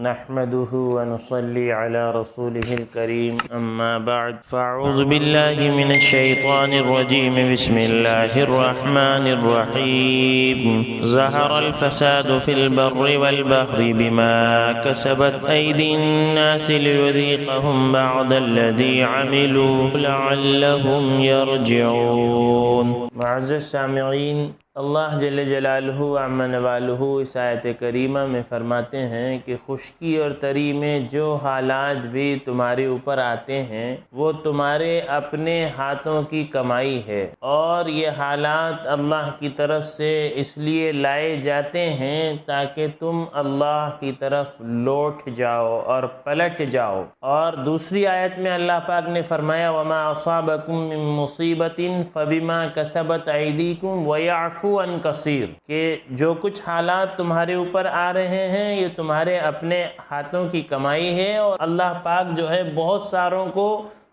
نحمده ونصلي على رسوله الكريم أما بعد فأعوذ بالله من الشيطان الرجيم بسم الله الرحمن الرحيم ظهر الفساد في البر والبحر بما كسبت أيدي الناس ليذيقهم بعض الذي عملوا لعلهم يرجعون. معزز سامعین، اللہ جل جلالہ عما نوالہ اس آیت کریمہ میں فرماتے ہیں کہ خشکی اور تری میں جو حالات بھی تمہارے اوپر آتے ہیں وہ تمہارے اپنے ہاتھوں کی کمائی ہے، اور یہ حالات اللہ کی طرف سے اس لیے لائے جاتے ہیں تاکہ تم اللہ کی طرف لوٹ جاؤ اور پلٹ جاؤ. اور دوسری آیت میں اللہ پاک نے فرمایا وَمَا أَصَابَكُم مِّن مُّصِيبَةٍ فَبِمَا كَسَبَتْ أَيْدِيكُمْ وَيَعْفُو عن کثیر، کہ جو کچھ حالات تمہارے اوپر آ رہے ہیں یہ تمہارے اپنے ہاتھوں کی کمائی ہے، اور اللہ پاک جو ہے بہت ساروں کو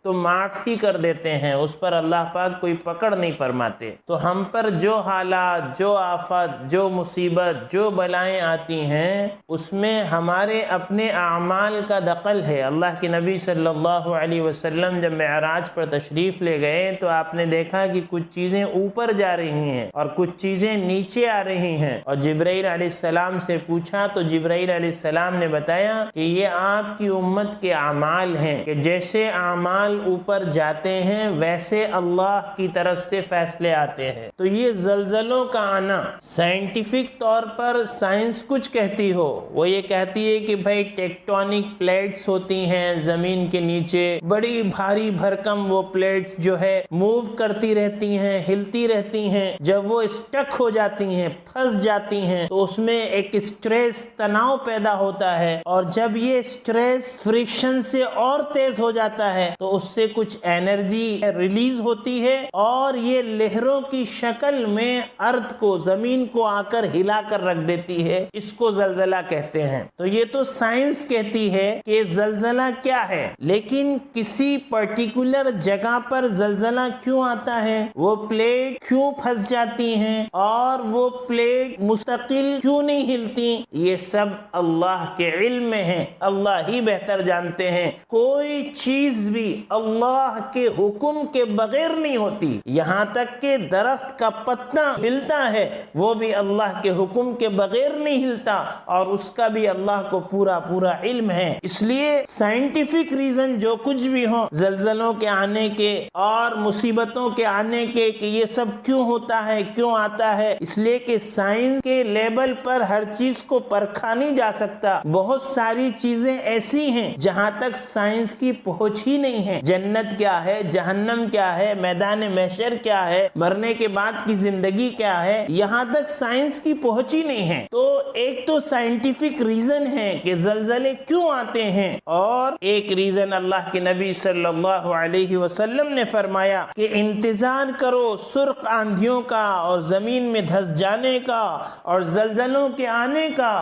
تو معاف ہی کر دیتے ہیں، اس پر اللہ پاک کوئی پکڑ نہیں فرماتے. تو ہم پر جو حالات، جو آفت، جو مصیبت، جو بلائیں آتی ہیں اس میں ہمارے اپنے اعمال کا دخل ہے. اللہ کے نبی صلی اللہ علیہ وسلم جب معراج پر تشریف لے گئے تو آپ نے دیکھا کہ کچھ چیزیں اوپر جا رہی ہیں اور کچھ چیزیں نیچے آ رہی ہیں، اور جبرائیل علیہ السلام سے پوچھا تو جبرائیل علیہ السلام نے بتایا کہ یہ آپ کی امت کے اعمال ہیں، کہ جیسے اعمال اوپر جاتے ہیں ویسے اللہ کی طرف سے فیصلے آتے ہیں. تو یہ زلزلوں کا آنا سائنٹیفک طور پر سائنس کچھ کہتی ہو، وہ یہ کہتی ہے کہ بھائی ٹیکٹونک پلیٹس ہوتی ہیں زمین کے نیچے، بڑی بھاری بھرکم وہ پلیٹس جو ہے موو کرتی رہتی ہیں، ہلتی رہتی ہیں، جب وہ اسٹک ہو جاتی ہیں، پھنس جاتی ہیں تو اس میں ایک اسٹریس، تناؤ پیدا ہوتا ہے، اور جب یہ اسٹریس فرکشن سے اور تیز ہو جاتا ہے تو اس سے کچھ انرجی ریلیز ہوتی ہے، اور یہ لہروں کی شکل میں ارض کو، زمین کو آ کر ہلا کر رکھ دیتی ہے. اس کو زلزلہ کہتے ہیں. تو یہ تو سائنس کہتی ہے کہ زلزلہ کیا ہے، لیکن کسی پرٹیکولر جگہ پر زلزلہ کیوں آتا ہے، وہ پلیٹ کیوں پھنس جاتی ہیں، اور وہ پلیٹ مستقل کیوں نہیں ہلتی، یہ سب اللہ کے علم میں ہے. اللہ ہی بہتر جانتے ہیں. کوئی چیز بھی اللہ کے حکم کے بغیر نہیں ہوتی. یہاں تک کہ درخت کا پتا ہلتا ہے وہ بھی اللہ کے حکم کے بغیر نہیں ہلتا، اور اس کا بھی اللہ کو پورا علم ہے. اس لیے سائنٹیفک ریزن جو کچھ بھی ہو زلزلوں کے آنے کے اور مصیبتوں کے آنے کے، کہ یہ سب کیوں ہوتا ہے، کیوں آتا ہے، اس لیے کہ سائنس کے لیبل پر ہر چیز کو پرکھا نہیں جا سکتا. بہت ساری چیزیں ایسی ہیں جہاں تک سائنس کی پہنچ ہی نہیں ہے. جنت کیا ہے، جہنم کیا ہے، میدان محشر کیا ہے، مرنے کے بعد کی زندگی کیا ہے، یہاں تک سائنس کی پہنچ ہی نہیں ہے. تو ایک تو سائنٹیفک ریزن ہے کہ زلزلے کیوں آتے ہیں، اور ایک ریزن اللہ کے نبی صلی اللہ علیہ وسلم نے فرمایا کہ انتظار کرو سرخ آندھیوں کا اور زمین میں دھس جانے کا اور زلزلوں کے آنے کا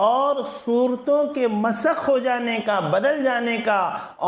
اور صورتوں کے مسخ ہو جانے کا، بدل جانے کا،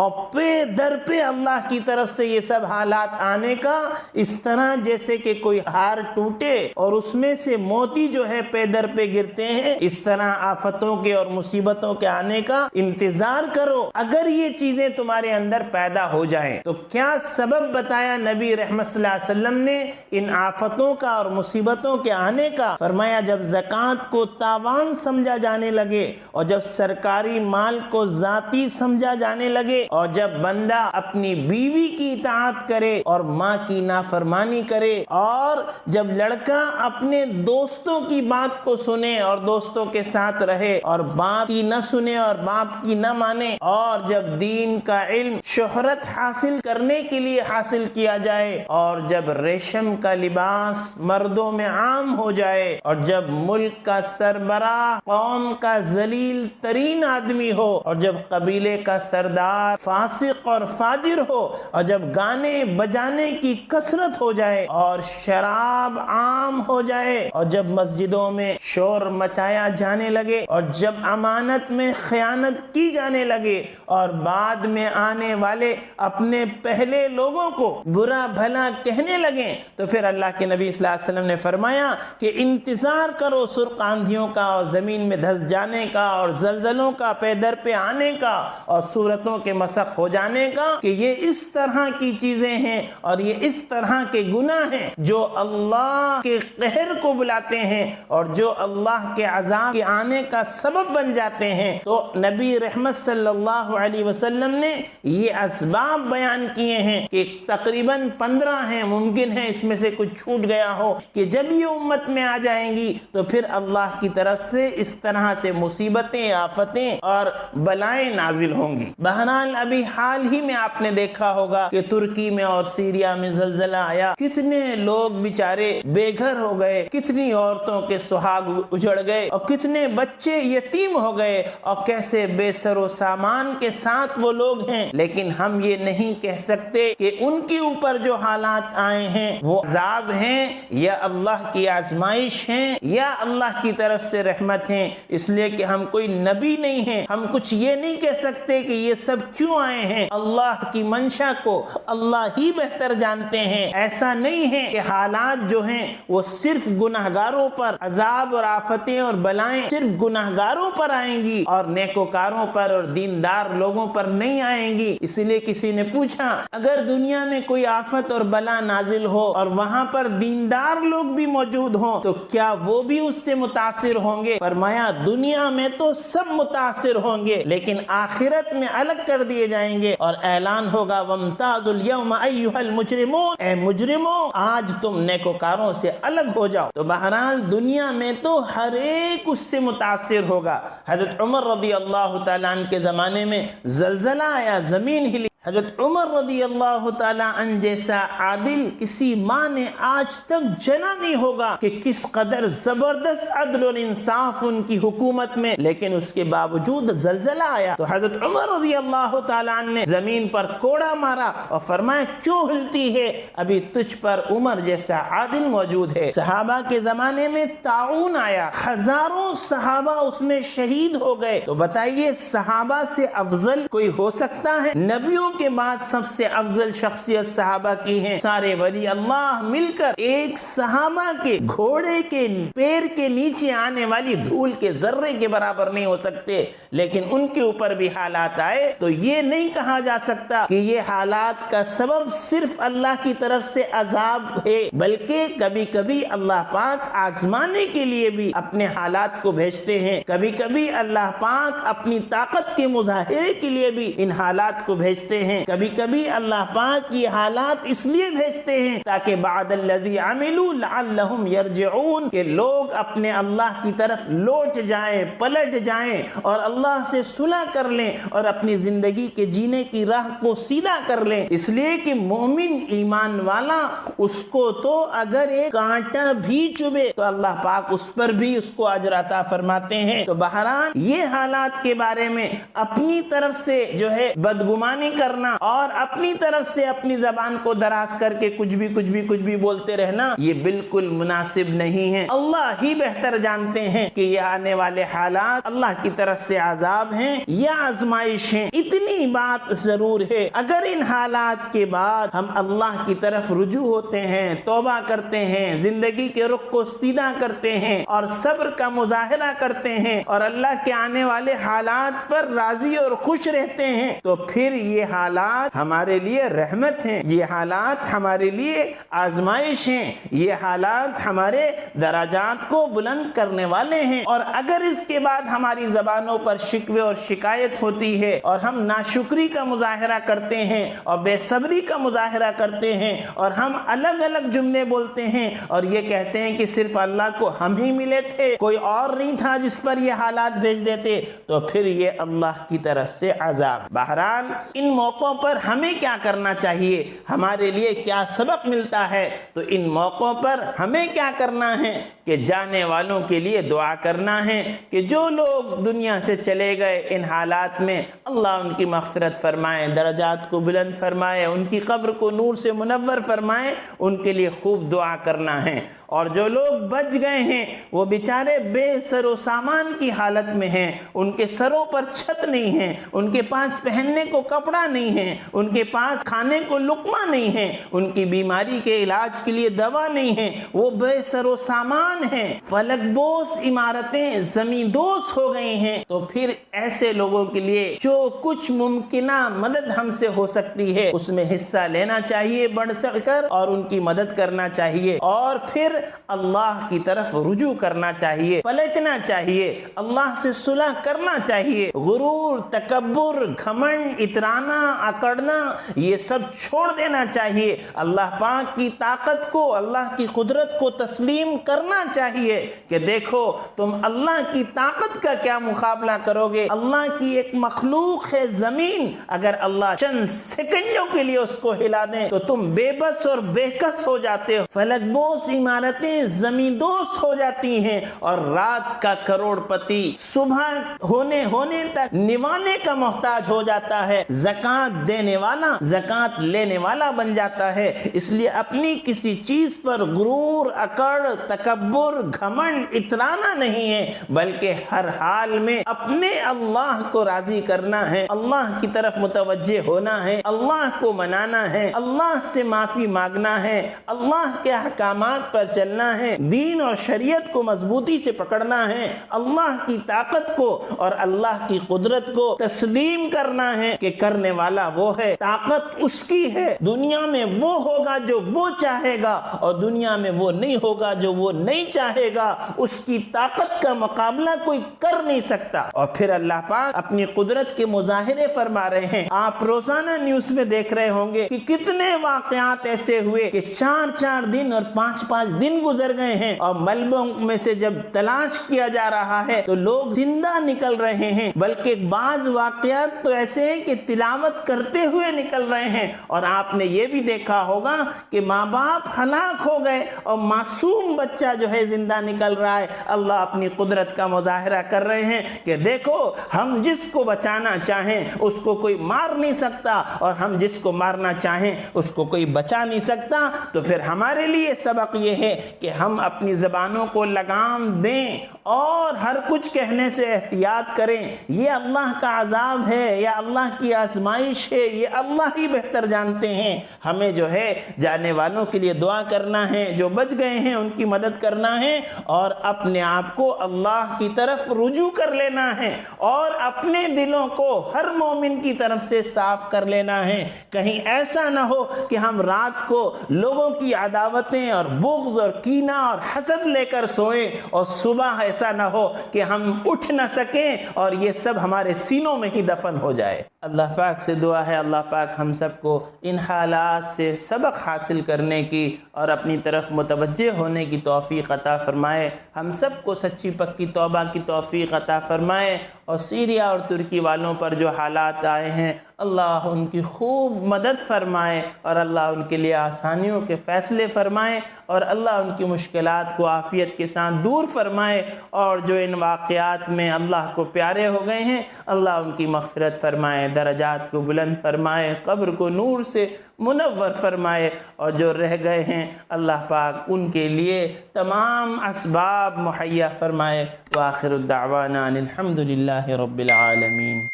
اور پہ در پہ اللہ کی طرف سے یہ سب حالات آنے کا. اس طرح جیسے کہ کوئی ہار ٹوٹے اور اس میں سے موتی جو ہے پہ در پہ گرتے ہیں، اس طرح آفتوں کے اور مصیبتوں کے آنے کا انتظار کرو. اگر یہ چیزیں تمہارے اندر پیدا ہو جائیں تو کیا سبب بتایا نبی رحمت صلی اللہ علیہ وسلم نے ان آفتوں کا اور مصیبتوں کے آنے کا؟ فرمایا جب زکوٰۃ کو تاوان سمجھا جانے لگے، اور جب سرکاری مال کو ذاتی سمجھا جانے لگے، اور جب بندہ اپنی بیوی کی اطاعت کرے اور ماں کی نافرمانی کرے، اور جب لڑکا اپنے دوستوں کی بات کو سنے اور دوستوں کے ساتھ رہے اور باپ کی نہ سنے اور باپ کی نہ مانے، اور جب دین کا علم شہرت حاصل کرنے کے لیے حاصل کیا جائے، اور جب ریشم کا لباس مردوں میں عام ہو جائے، اور جب ملک کا سربراہ قوم کا ذلیل ترین آدمی ہو، اور جب قبیلے کا سردار فاسق اور فاجر حاضر ہو اور جب گانے بجانے کی کثرت ہو جائے اور شراب عام ہو جائے اور جب مسجدوں میں شور مچایا جانے لگے اور جب امانت میں خیانت کی جانے لگے اور بعد میں آنے والے اپنے پہلے لوگوں کو برا بھلا کہنے لگے، تو پھر اللہ کے نبی صلی اللہ علیہ وسلم نے فرمایا کہ انتظار کرو سرخ آندھیوں کا اور زمین میں دھس جانے کا اور زلزلوں کا پے در پہ آنے کا اور صورتوں کے مسخ ہو جانے کا، کہ یہ اس طرح کی چیزیں ہیں اور یہ اس طرح کے گناہ ہیں جو اللہ کے قہر کو بلاتے ہیں اور جو اللہ کے عذاب کے آنے کا سبب بن جاتے ہیں۔ تو نبی رحمت صلی اللہ علیہ وسلم نے یہ اسباب بیان کیے ہیں کہ تقریباً 15 ہیں، ممکن ہے اس میں سے کچھ چھوٹ گیا ہو، کہ جب یہ امت میں آ جائیں گی تو پھر اللہ کی طرف سے اس طرح سے مصیبتیں، آفتیں اور بلائیں نازل ہوں گی۔ بہرحال ابھی حال ہی میں آپ نے دیکھا ہوگا کہ ترکی میں اور سیریا میں زلزلہ آیا، کتنے لوگ بیچارے بے گھر ہو گئے، کتنی عورتوں کے سہاگ اجڑ گئے اور کتنے بچے یتیم ہو گئے اور کیسے بے سر و سامان کے ساتھ وہ لوگ ہیں۔ لیکن ہم یہ نہیں کہہ سکتے کہ ان کے اوپر جو حالات آئے ہیں وہ عذاب ہیں یا اللہ کی آزمائش ہیں یا اللہ کی طرف سے رحمت ہیں، اس لیے کہ ہم کوئی نبی نہیں ہیں، ہم کچھ یہ نہیں کہہ سکتے کہ یہ سب کیوں آئے ہیں۔ اللہ کی منشا کو اللہ ہی بہتر جانتے ہیں۔ ایسا نہیں ہے کہ حالات جو ہیں وہ صرف گناہگاروں پر عذاب اور آفتیں اور بلائیں صرف گناہگاروں پر آئیں گی اور نیکوکاروں پر اور دیندار لوگوں پر نہیں آئیں گی۔ اس لیے کسی نے پوچھا اگر دنیا میں کوئی آفت اور بلا نازل ہو اور وہاں پر دیندار لوگ بھی موجود ہوں تو کیا وہ بھی اس سے متاثر ہوں گے؟ فرمایا دنیا میں تو سب متاثر ہوں گے لیکن آخرت میں الگ کر دیے جائیں گے اور اعلان ہوگا وَامْتَازُوا الْيَوْمَ أَيُّهَا الْمُجْرِمُونَ، اے مجرموں آج تم نیکوکاروں سے الگ ہو جاؤ۔ تو بہرحال دنیا میں تو ہر ایک اس سے متاثر ہوگا۔ حضرت عمر رضی اللہ تعالیٰ عنہ کے زمانے میں زلزلہ آیا، زمین ہلی۔ حضرت عمر رضی اللہ تعالیٰ عنہ جیسا عادل کسی ماں نے آج تک جنا نہیں ہوگا کہ کس قدر زبردست عدل و انصاف ان کی حکومت میں، لیکن اس کے باوجود زلزلہ آیا تو حضرت عمر رضی اللہ تعالیٰ عنہ نے زمین پر کوڑا مارا اور فرمایا کیوں ہلتی ہے؟ ابھی تجھ پر عمر جیسا عادل موجود ہے۔ صحابہ کے زمانے میں طاعون آیا، ہزاروں صحابہ اس میں شہید ہو گئے، تو بتائیے صحابہ سے افضل کوئی ہو سکتا ہے؟ نبیوں کے بعد سب سے افضل شخصیت صحابہ کی ہیں۔ سارے ولی اللہ مل کر ایک صحابہ کے گھوڑے کے پیر کے نیچے آنے والی دھول کے ذرے کے برابر نہیں ہو سکتے، لیکن ان کے اوپر بھی حالات آئے تو یہ نہیں کہا جا سکتا کہ یہ حالات کا سبب صرف اللہ کی طرف سے عذاب ہے، بلکہ کبھی کبھی اللہ پاک آزمانے کے لیے بھی اپنے حالات کو بھیجتے ہیں، کبھی کبھی اللہ پاک اپنی طاقت کے مظاہرے کے لیے بھی ان حالات کو بھیجتے ہیں، کبھی کبھی اللہ پاک یہ حالات اس لیے بھیجتے ہیں تاکہ بعد الذی عملوا لعلہم یرجعون، کہ لوگ اپنے اللہ کی طرف لوٹ جائیں، پلٹ جائیں اور اللہ سے صلح کر لیں اور اپنی زندگی کے جینے کی راہ کو سیدھا کر لیں۔ اس لیے کہ مومن ایمان والا اس کو تو اگر ایک کانٹا بھی چبھے تو اللہ پاک اس پر بھی اس کو اجر عطا فرماتے ہیں۔ تو بہرحال یہ حالات کے بارے میں اپنی طرف سے جو ہے بدگمانی کرنا اور اپنی طرف سے اپنی زبان کو دراز کر کے کچھ بھی بولتے رہنا یہ بالکل مناسب نہیں ہے۔ اللہ ہی بہتر جانتے ہیں کہ یہ آنے والے حالات اللہ کی طرف سے عذاب ہیں یا آزمائش ہیں۔ اتنی بات ضرور ہے اگر ان حالات کے بعد ہم اللہ کی طرف رجوع ہوتے ہیں، توبہ کرتے ہیں، زندگی کے رخ کو سیدھا کرتے ہیں اور صبر کا مظاہرہ کرتے ہیں اور اللہ کے آنے والے حالات پر راضی اور خوش رہتے ہیں تو پھر یہ حالات ہمارے لیے رحمت ہیں، یہ حالات ہمارے لیے آزمائش ہیں، یہ حالات ہمارے درجات کو بلند کرنے والے ہیں۔ اور اگر اس کے بعد ہماری زبانوں پر شکوے اور شکایت ہوتی ہے اور ہم ناشکری کا مظاہرہ کرتے ہیں اور بے صبری کا مظاہرہ کرتے ہیں اور ہم الگ الگ جملے بولتے ہیں اور یہ کہتے ہیں کہ صرف اللہ کو ہم ہی ملے تھے، کوئی اور نہیں تھا جس پر یہ حالات بھیج دیتے، تو پھر یہ اللہ کی طرف سے عذاب۔ بہرحال ان موقعوں پر ہمیں کیا کرنا چاہیے، ہمارے لیے کیا سبق ملتا ہے؟ تو ان موقعوں پر ہمیں کیا کرنا ہے کہ جانے والوں کے لیے دعا کرنا ہے کہ جو لوگ دنیا سے چلے گئے ان حالات میں، اللہ ان کی مغفرت فرمائے، درجات کو بلند فرمائے، ان کی قبر کو نور سے منور فرمائے، ان کے لیے خوب دعا کرنا ہے۔ اور جو لوگ بچ گئے ہیں وہ بیچارے بے سر و سامان کی حالت میں ہیں، ان کے سروں پر چھت نہیں ہے، ان کے پاس پہننے کو کپڑا نہیں ہے، ان کے پاس کھانے کو لقمہ نہیں ہے، ان کی بیماری کے علاج کے لیے دوا نہیں ہے، وہ بے سر و سامان ہیں، فلک بوس عمارتیں زمین دوز ہو گئی ہیں۔ تو پھر ایسے لوگوں کے لیے جو کچھ ممکنہ مدد ہم سے ہو سکتی ہے اس میں حصہ لینا چاہیے بڑھ چڑھ کر، اور ان کی مدد کرنا چاہیے، اور پھر اللہ کی طرف رجوع کرنا چاہیے، پلٹنا چاہیے، اللہ سے صلح کرنا چاہیے۔ غرور، تکبر، گھمنڈ، اترانا، اکڑنا، یہ سب چھوڑ دینا چاہیے۔ اللہ پاک کی طاقت کو، اللہ کی قدرت کو تسلیم کرنا چاہیے کہ دیکھو تم اللہ کی طاقت کا کیا مقابلہ کرو گے؟ اللہ کی ایک مخلوق ہے زمین، اگر اللہ چند سیکنڈوں کے لیے اس کو ہلا دیں تو تم بے بس اور بے کس ہو جاتے ہو، فلک بوس عمارتیں زمین دوز ہو جاتی ہیں، اور رات کا کروڑ پتی صبح ہونے تک نوانے کا محتاج ہو جاتا ہے، زکوٰۃ دینے والا زکوٰۃ لینے والا بن جاتا ہے۔ اس لیے اپنی کسی چیز پر غرور، اکڑ، تکبر، گھمنڈ، اترانا نہیں ہے، بلکہ ہر حال میں اپنے اللہ کو راضی کرنا ہے، اللہ کی طرف متوجہ ہونا ہے، اللہ کو منانا ہے، اللہ سے معافی مانگنا ہے، اللہ کے احکامات پر چلنا ہے، دین اور شریعت کو مضبوطی سے پکڑنا ہے، اللہ کی طاقت کو اور اللہ کی قدرت کو تسلیم کرنا ہے کہ کرنے والا وہ ہے، طاقت اس کی ہے، دنیا میں وہ ہوگا جو وہ چاہے گا، اور دنیا میں وہ نہیں ہوگا جو وہ نہیں چاہے گا، اس کی طاقت کا مقابلہ کوئی کر نہیں سکتا۔ اور پھر اللہ پاک اپنی قدرت کے مظاہرے فرما رہے ہیں۔ آپ روزانہ نیوز میں دیکھ رہے ہوں گے کہ کتنے واقعات ایسے ہوئے کہ 4 دن اور 5 دن گزر گئے ہیں، اور ملبوں میں سے جب تلاش کیا جا رہا ہے تو لوگ زندہ نکل رہے ہیں، بلکہ بعض واقعات تو ایسے ہیں کہ تلاوت کرتے ہوئے نکل رہے ہیں۔ اور آپ نے یہ بھی دیکھا ہوگا کہ ماں باپ ہلاک ہو گئے اور معصوم بچہ جو ہے زندہ نکل رہا ہے۔ اللہ اپنی قدرت کا مظاہرہ کر رہے ہیں کہ دیکھو ہم جس کو بچانا چاہیں اس کو کوئی مار نہیں سکتا، اور ہم جس کو مارنا چاہیں اس کو کوئی بچا نہیں سکتا۔ تو پھر ہمارے لیے سبق یہ ہے کہ ہم اپنی زبانوں کو لگام دیں اور ہر کچھ کہنے سے احتیاط کریں۔ یہ اللہ کا عذاب ہے یا اللہ کی آزمائش ہے، یہ اللہ ہی بہتر جانتے ہیں۔ ہمیں جو ہے جانے والوں کے لیے دعا کرنا ہے، جو بچ گئے ہیں ان کی مدد کرنا ہے، اور اپنے آپ کو اللہ کی طرف رجوع کر لینا ہے، اور اپنے دلوں کو ہر مومن کی طرف سے صاف کر لینا ہے۔ کہیں ایسا نہ ہو کہ ہم رات کو لوگوں کی عداوتیں اور بغض اور کینہ اور حسد لے کر سوئیں، اور صبح ایسا نہ ہو کہ ہم اٹھ نہ سکیں اور یہ سب ہمارے سینوں میں ہی دفن ہو جائے۔ اللہ پاک سے دعا ہے اللہ پاک ہم سب کو ان حالات سے سبق حاصل کرنے کی اور اپنی طرف متوجہ ہونے کی توفیق عطا فرمائے، ہم سب کو سچی پکی توبہ کی توفیق عطا فرمائے، اور سیریا اور ترکی والوں پر جو حالات آئے ہیں اللہ ان کی خوب مدد فرمائے، اور اللہ ان کے لیے آسانیوں کے فیصلے فرمائے، اور اللہ ان کی مشکلات کو عافیت کے ساتھ دور فرمائے، اور جو ان واقعات میں اللہ کو پیارے ہو گئے ہیں اللہ ان کی مغفرت فرمائے، درجات کو بلند فرمائے، قبر کو نور سے منور فرمائے، اور جو رہ گئے ہیں اللہ پاک ان کے لیے تمام اسباب مہیا فرمائے۔ وآخر الدعوانا الحمد للہ رب العالمین۔